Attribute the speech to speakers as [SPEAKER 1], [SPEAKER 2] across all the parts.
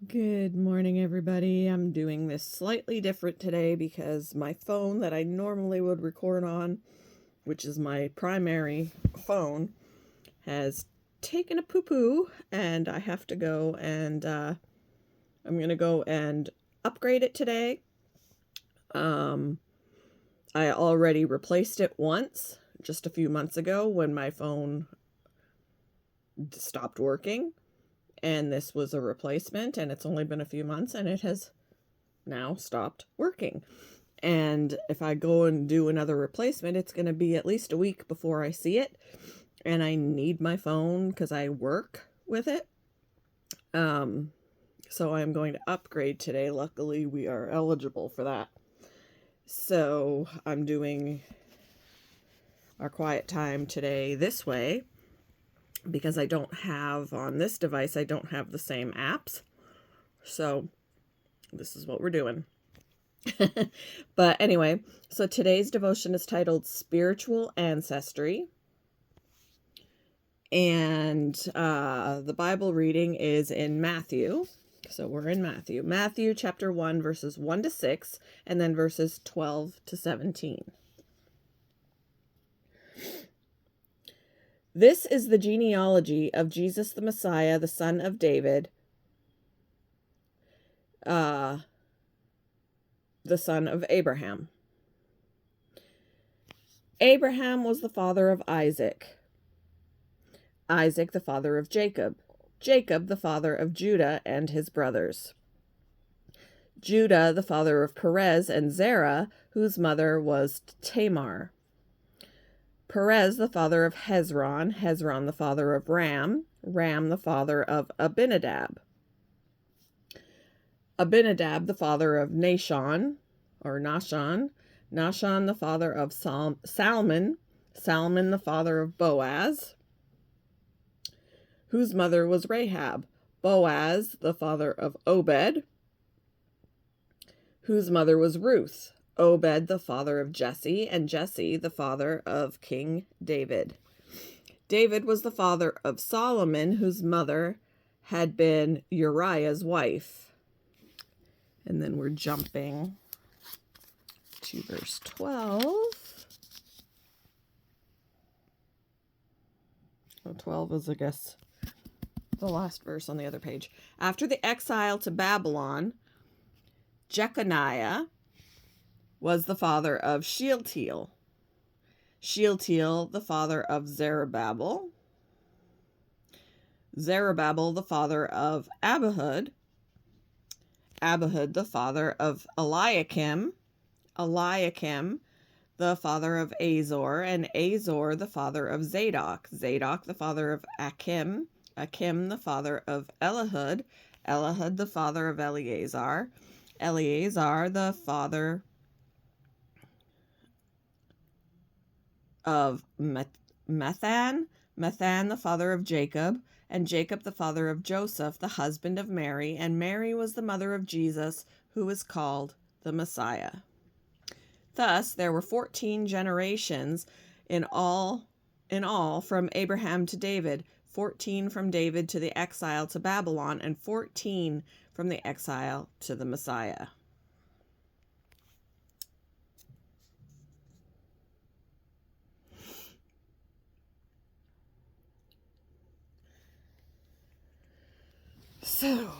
[SPEAKER 1] Good morning, everybody. I'm doing this slightly different today because my phone that I normally would record on, which is my primary phone, has taken a poo-poo, and I have to go and I'm going to go and upgrade it today. I already replaced it once, just a few months ago when my phone stopped working, and this was a replacement, and it's only been a few months, and it has now stopped working. And if I go and do another replacement, it's going to be at least a week before I see it. And I need my phone because I work with it. So I'm going to upgrade today. Luckily, we are eligible for that. So I'm doing our quiet time today this way because I don't have, on this device, I don't have the same apps. So this is what we're doing. But anyway, so today's devotion is titled Spiritual Ancestry. And the Bible reading is in Matthew. So we're in Matthew. Matthew chapter 1, verses 1 to 6, and then verses 12 to 17. This is the genealogy of Jesus the Messiah, the son of David, the son of Abraham. Abraham was the father of Isaac. Isaac the father of Jacob. Jacob the father of Judah and his brothers. Judah the father of Perez and Zerah, whose mother was Tamar. Perez the father of Hezron. Hezron the father of Ram. Ram the father of Abinadab. Abinadab the father of Nahshon, or Nahshon. Nahshon the father of Salmon. Salmon the father of Boaz, whose mother was Rahab. Boaz the father of Obed, whose mother was Ruth. Obed the father of Jesse, and Jesse the father of King David. David was the father of Solomon, whose mother had been Uriah's wife. And then we're jumping to verse 12. 12 is, I guess, the last verse on the other page. After the exile to Babylon, Jeconiah was the father of Shealtiel. Shealtiel the father of Zerubbabel. Zerubbabel the father of Abihud. Abihud the father of Eliakim. Eliakim the father of Azor, and Azor the father of Zadok. Zadok the father of Achim. Achim the father of Elihud. Elihud the father of Eleazar. Eleazar the father of Methan. Methan the father of Jacob. And Jacob the father of Joseph, the husband of Mary. And Mary was the mother of Jesus, who is called the Messiah. Thus, there were 14 generations in all from Abraham to David, 14 from David to the exile to Babylon, and 14 from the exile to the Messiah. So,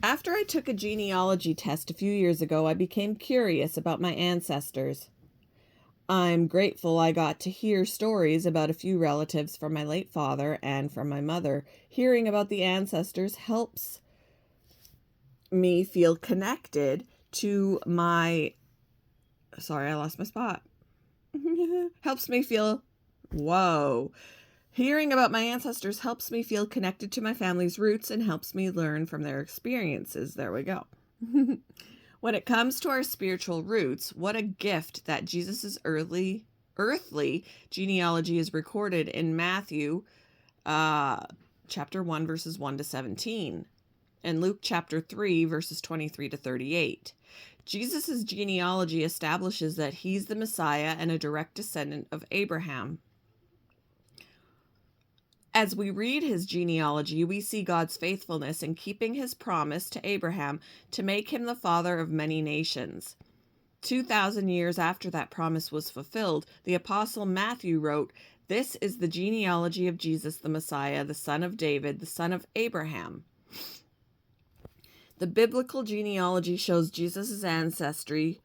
[SPEAKER 1] after I took a genealogy test a few years ago, I became curious about my ancestors. I'm grateful I got to hear stories about a few relatives from my late father and from my mother. Hearing about the ancestors helps me feel connected to my... Sorry, I lost my spot. Helps me feel... Whoa. Hearing about my ancestors helps me feel connected to my family's roots and helps me learn from their experiences. There we go. When it comes to our spiritual roots, what a gift that Jesus' earthly genealogy is recorded in Matthew chapter 1, verses 1 to 17, and Luke chapter 3, verses 23 to 38. Jesus' genealogy establishes that he's the Messiah and a direct descendant of Abraham. As we read his genealogy, we see God's faithfulness in keeping his promise to Abraham to make him the father of many nations. 2,000 years after that promise was fulfilled, the Apostle Matthew wrote, "This is the genealogy of Jesus the Messiah, the son of David, the son of Abraham." The biblical genealogy shows Jesus' ancestry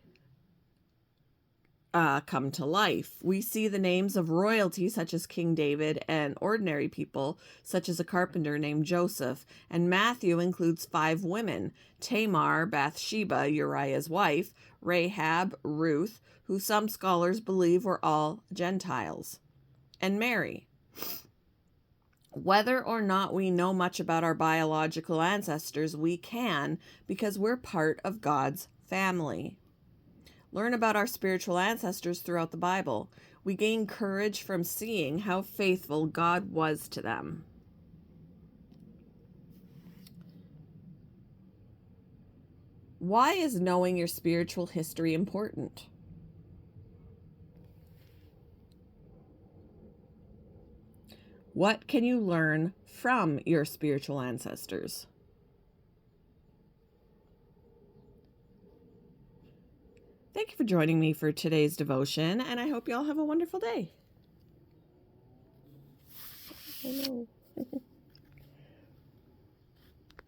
[SPEAKER 1] come to life. We see the names of royalty, such as King David, and ordinary people, such as a carpenter named Joseph. And Matthew includes 5 women: Tamar, Bathsheba, Uriah's wife; Rahab, Ruth, who some scholars believe were all Gentiles; and Mary. Whether or not we know much about our biological ancestors, we can, because we're part of God's family. Learn about our spiritual ancestors throughout the Bible. We gain courage from seeing how faithful God was to them. Why is knowing your spiritual history important? What can you learn from your spiritual ancestors? Thank you for joining me for today's devotion, and I hope you all have a wonderful day. I know.